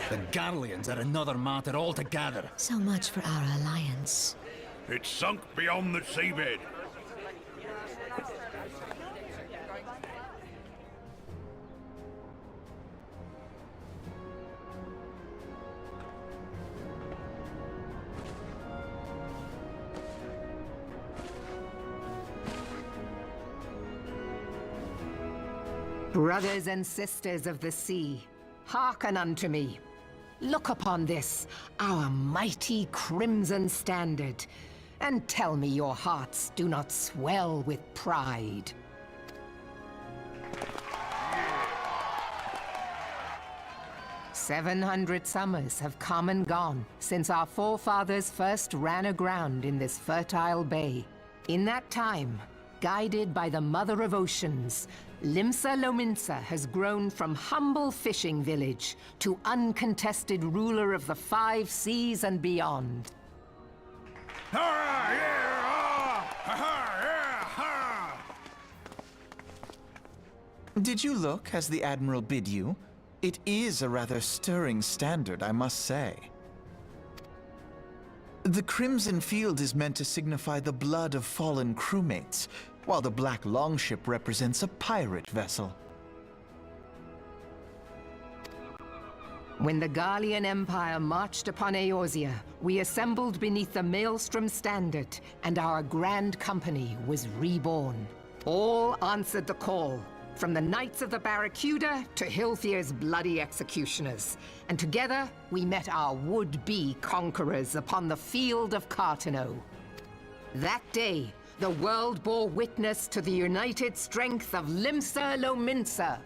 The Garleans are another matter altogether. So much for our alliance. It's sunk beyond the seabed. Brothers and sisters of the sea, hearken unto me. Look upon this, our mighty crimson standard, and tell me your hearts do not swell with pride. Yeah. 700 summers have come and gone since our forefathers first ran aground in this fertile bay. In that time, guided by the Mother of Oceans, Limsa Lominsa has grown from humble fishing village to uncontested ruler of the 5 seas and beyond. Did you look as the Admiral bid you? It is a rather stirring standard, I must say. The crimson field is meant to signify the blood of fallen crewmates, while the black longship represents a pirate vessel. When the Garlean Empire marched upon Eorzea, we assembled beneath the Maelstrom standard, and our grand company was reborn. All answered the call, from the Knights of the Barracuda to Hilfir's bloody executioners. And together, we met our would-be conquerors upon the field of Cartano. That day, the world bore witness to the united strength of Limsa Lominsa.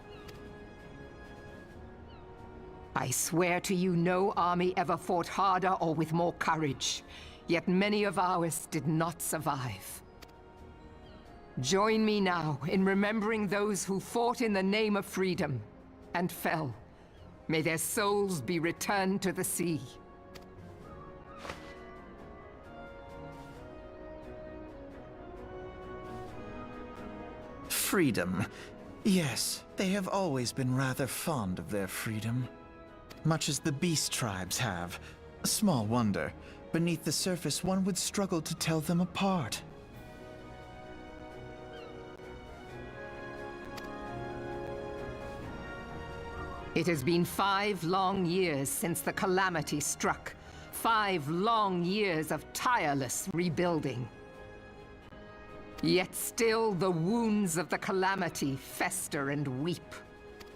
I swear to you no army ever fought harder or with more courage, yet many of ours did not survive. Join me now in remembering those who fought in the name of freedom and fell. May their souls be returned to the sea. Freedom. Yes, they have always been rather fond of their freedom. Much as the beast tribes have. Small wonder. Beneath the surface, one would struggle to tell them apart. It has been 5 long years since the calamity struck. 5 long years of tireless rebuilding. Yet still the wounds of the calamity fester and weep.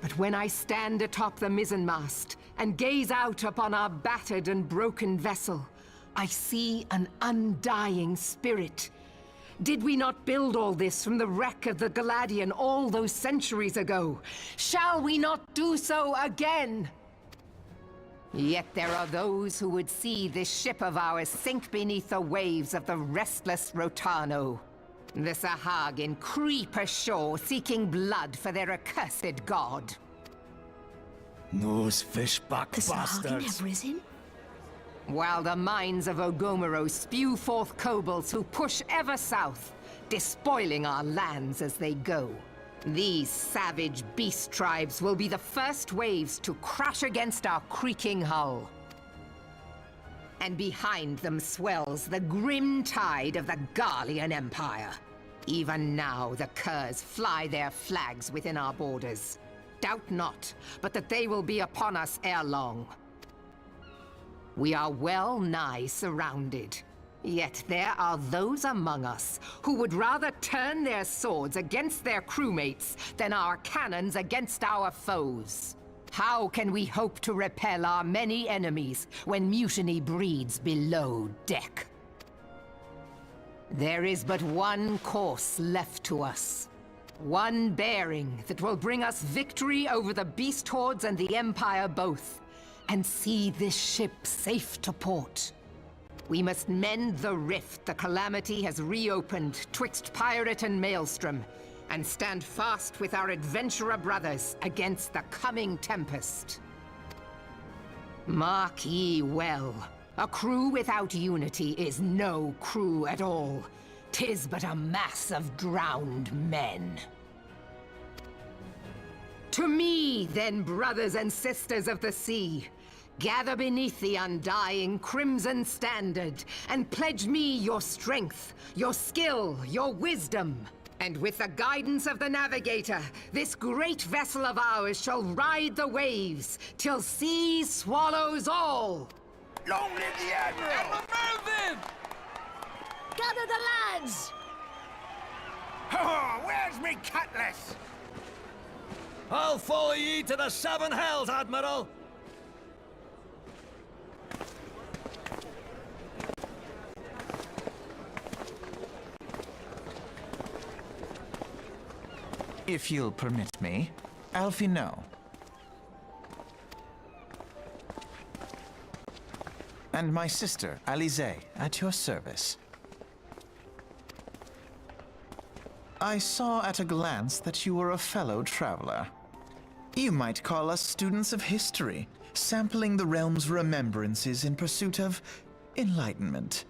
But when I stand atop the mizzenmast and gaze out upon our battered and broken vessel, I see an undying spirit. Did we not build all this from the wreck of the Galadian all those centuries ago? Shall we not do so again? Yet there are those who would see this ship of ours sink beneath the waves of the restless Rotano. The Sahagin creep ashore seeking blood for their accursed god. Those fishback The Sahagin bastards. have risen? While the mines of Ogomoro spew forth kobolds who push ever south, despoiling our lands as they go. These savage beast tribes will be the first waves to crash against our creaking hull. And behind them swells the grim tide of the Garlean Empire. Even now the curs fly their flags within our borders. Doubt not, but that they will be upon us ere long. We are well nigh surrounded. Yet there are those among us who would rather turn their swords against their crewmates than our cannons against our foes. How can we hope to repel our many enemies when mutiny breeds below deck? There is but one course left to us. One bearing that will bring us victory over the beast hordes and the Empire both, and see this ship safe to port. We must mend the rift the calamity has reopened twixt pirate and maelstrom, and stand fast with our adventurer brothers against the coming tempest. Mark ye well, a crew without unity is no crew at all. 'Tis but a mass of drowned men. To me, then, brothers and sisters of the sea, Gather beneath the undying crimson standard, and pledge me your strength, your skill, your wisdom. And with the guidance of the navigator, this great vessel of ours shall ride the waves, till sea swallows all! Long live the Admiral! Gather the lads! Oh, where's me cutlass? I'll follow ye to the seven hells, Admiral! If you'll permit me, Alfie, no. And my sister, Alize, at your service. I saw at a glance that you were a fellow traveler. You might call us students of history, sampling the realm's remembrances in pursuit of enlightenment.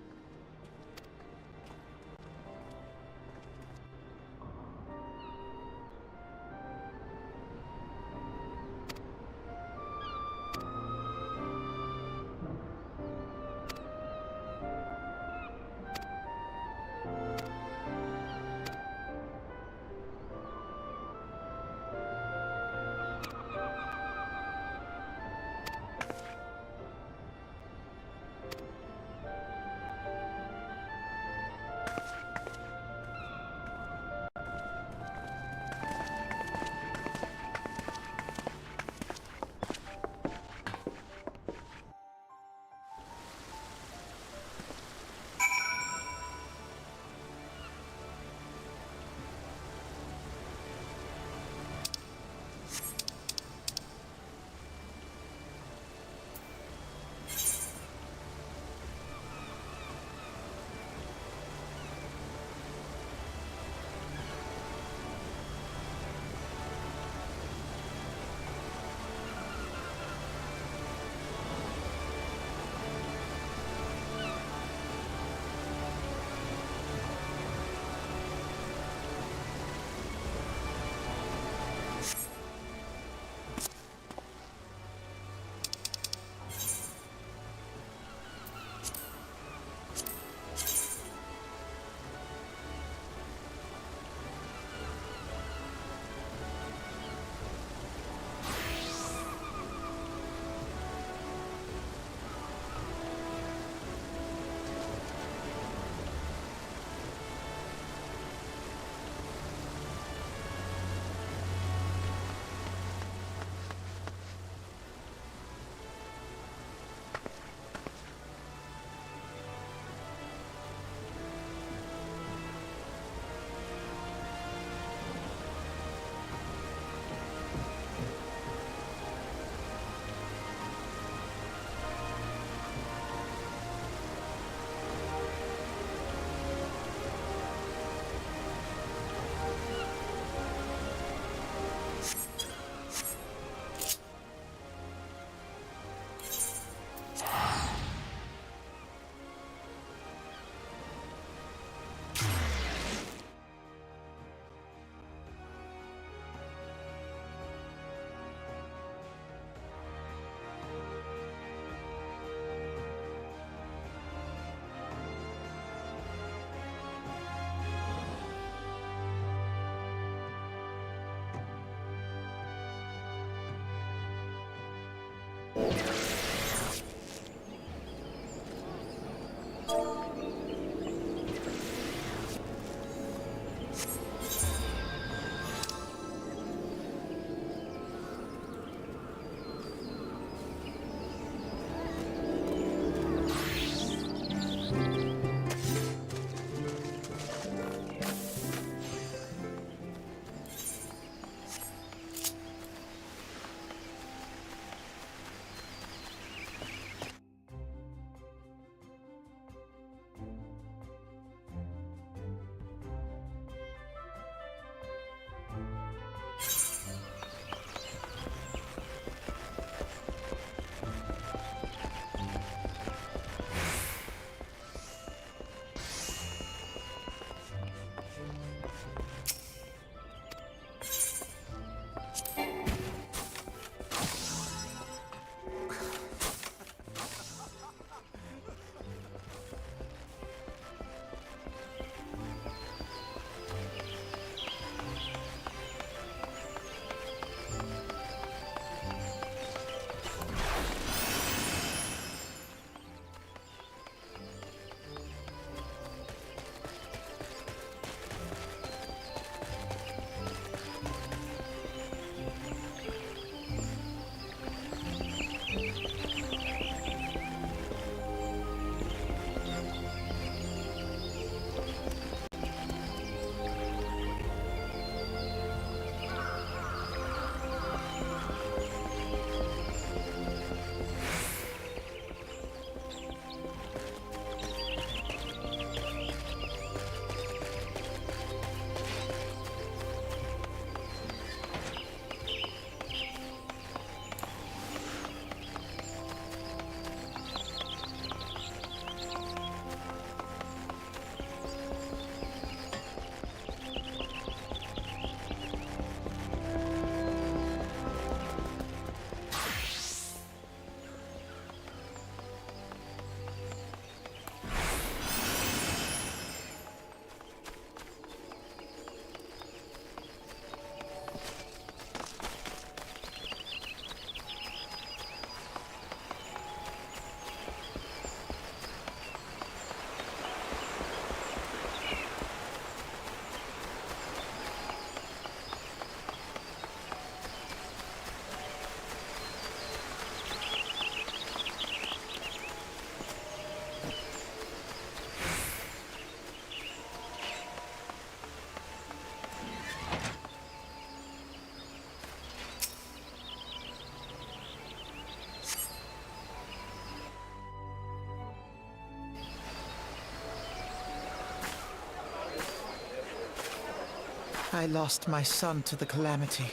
I lost my son to the calamity.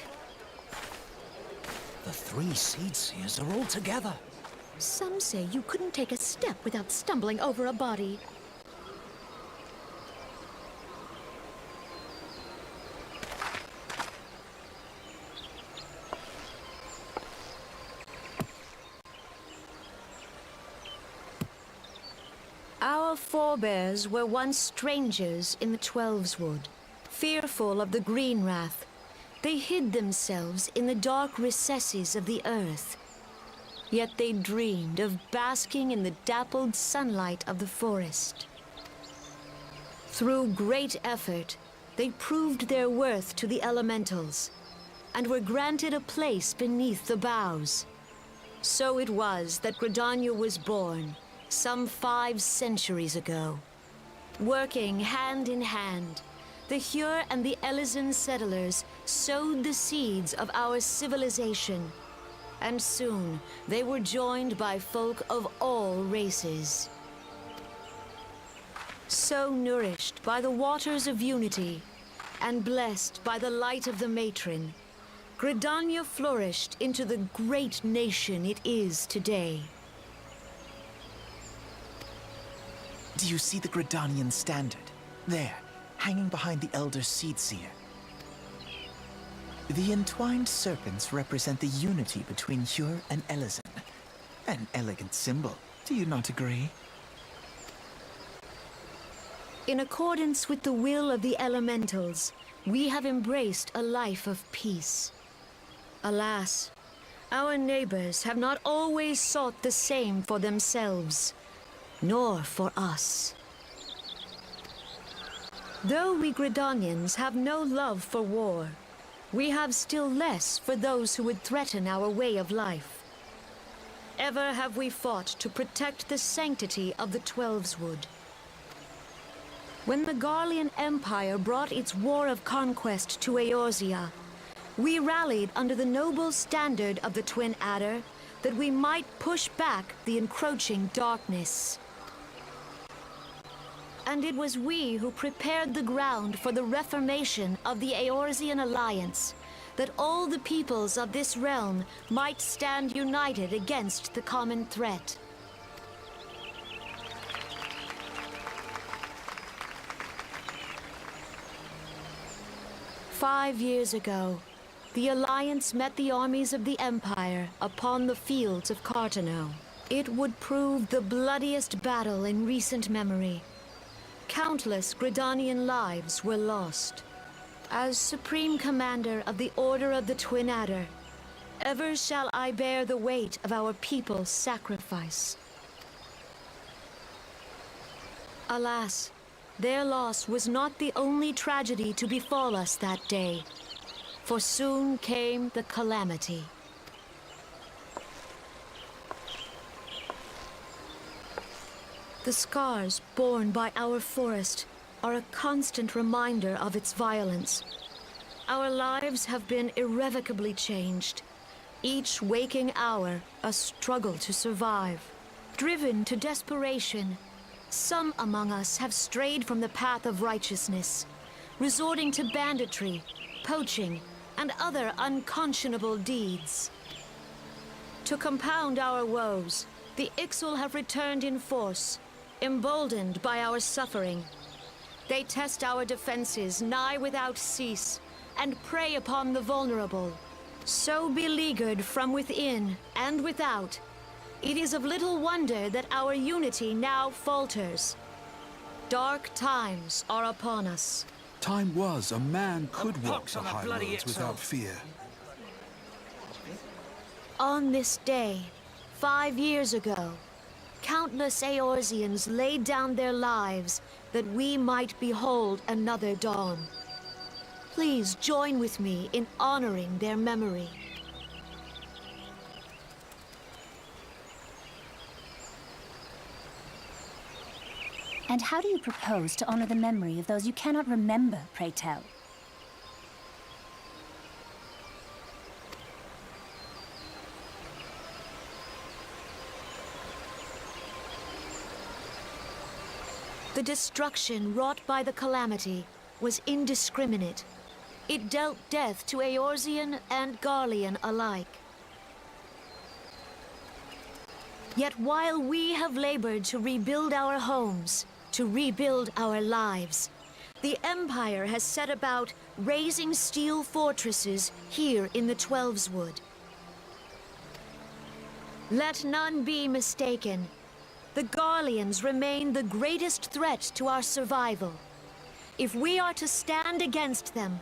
The three Seed Seers are all together. Some say you couldn't take a step without stumbling over a body. Our forebears were once strangers in the Twelveswood, fearful of the Green Wrath. They hid themselves in the dark recesses of the earth. Yet they dreamed of basking in the dappled sunlight of the forest. Through great effort, they proved their worth to the elementals, and were granted a place beneath the boughs. So it was that Gridania was born, some 5 centuries ago. Working hand in hand, the Hyur and the Elysian settlers sowed the seeds of our civilization, and soon they were joined by folk of all races. So nourished by the waters of unity, and blessed by the light of the matron, Gridania flourished into the great nation it is today. Do you see the Gridanian standard? There, hanging behind the Elder Seed Seer. The entwined serpents represent the unity between Hyur and Elysian. An elegant symbol, do you not agree? In accordance with the will of the elementals, we have embraced a life of peace. Alas, our neighbors have not always sought the same for themselves, nor for us. Though we Gridanians have no love for war, we have still less for those who would threaten our way of life. Ever have we fought to protect the sanctity of the Twelveswood. When the Garlean Empire brought its war of conquest to Eorzea, we rallied under the noble standard of the Twin Adder that we might push back the encroaching darkness. And it was we who prepared the ground for the reformation of the Eorzean Alliance, that all the peoples of this realm might stand united against the common threat. "5 years ago, the Alliance met the armies of the Empire upon the fields of Cartano. It would prove the bloodiest battle in recent memory. Countless Gridanian lives were lost. As Supreme Commander of the Order of the Twin Adder, ever shall I bear the weight of our people's sacrifice. Alas, their loss was not the only tragedy to befall us that day, for soon came the calamity. The scars borne by our forest are a constant reminder of its violence. Our lives have been irrevocably changed, each waking hour a struggle to survive. Driven to desperation, some among us have strayed from the path of righteousness, resorting to banditry, poaching, and other unconscionable deeds. To compound our woes, the Ixal have returned in force, emboldened by our suffering. They test our defenses nigh without cease, and prey upon the vulnerable. So beleaguered from within and without, it is of little wonder that our unity now falters. Dark times are upon us. Time was a man could walk pox the on the high bloody roads Ixal. without fear. On this day, 5 years ago, countless Eorzeans laid down their lives that we might behold another dawn. Please join with me in honoring their memory. And how do you propose to honor the memory of those you cannot remember, pray tell? The destruction wrought by the calamity was indiscriminate. It dealt death to Eorzean and Garlean alike. Yet while we have labored to rebuild our homes, to rebuild our lives, the Empire has set about raising steel fortresses here in the Twelveswood. Let none be mistaken. The Garleans remain the greatest threat to our survival. If we are to stand against them,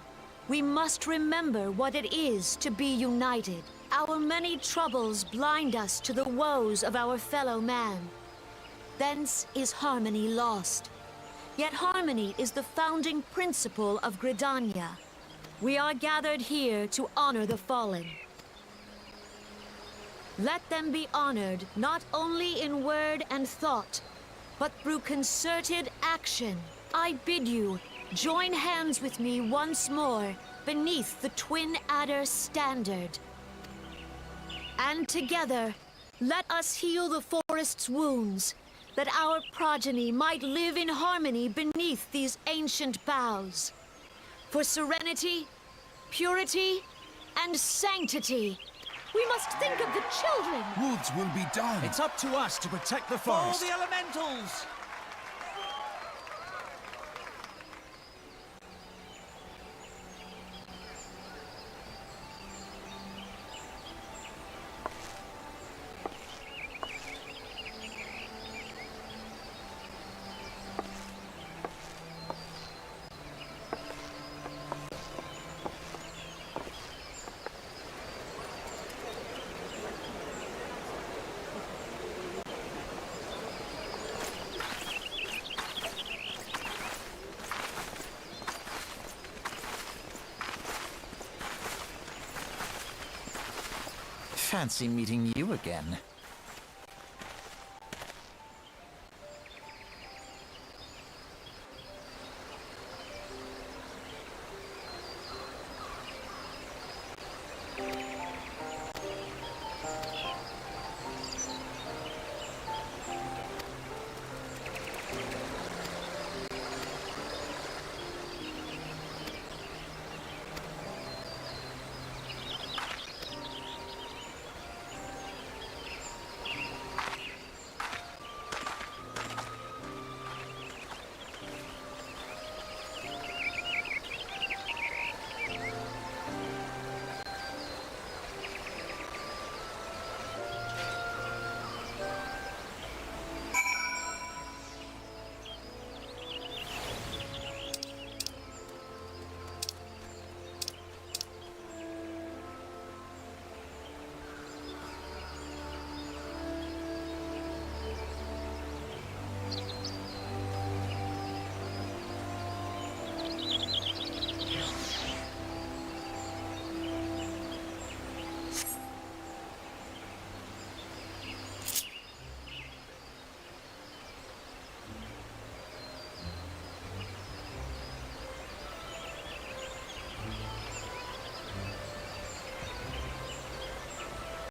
we must remember what it is to be united. Our many troubles blind us to the woes of our fellow man. Thence is harmony lost. Yet harmony is the founding principle of Gridania. We are gathered here to honor the fallen. Let them be honored not only in word and thought, but through concerted action. I bid you, join hands with me once more beneath the Twin Adder standard. And together, let us heal the forest's wounds, that our progeny might live in harmony beneath these ancient boughs. For serenity, purity, and sanctity, we must think of the children. Woods will be done. It's up to us to protect the All forest. the elementals! Fancy meeting you again.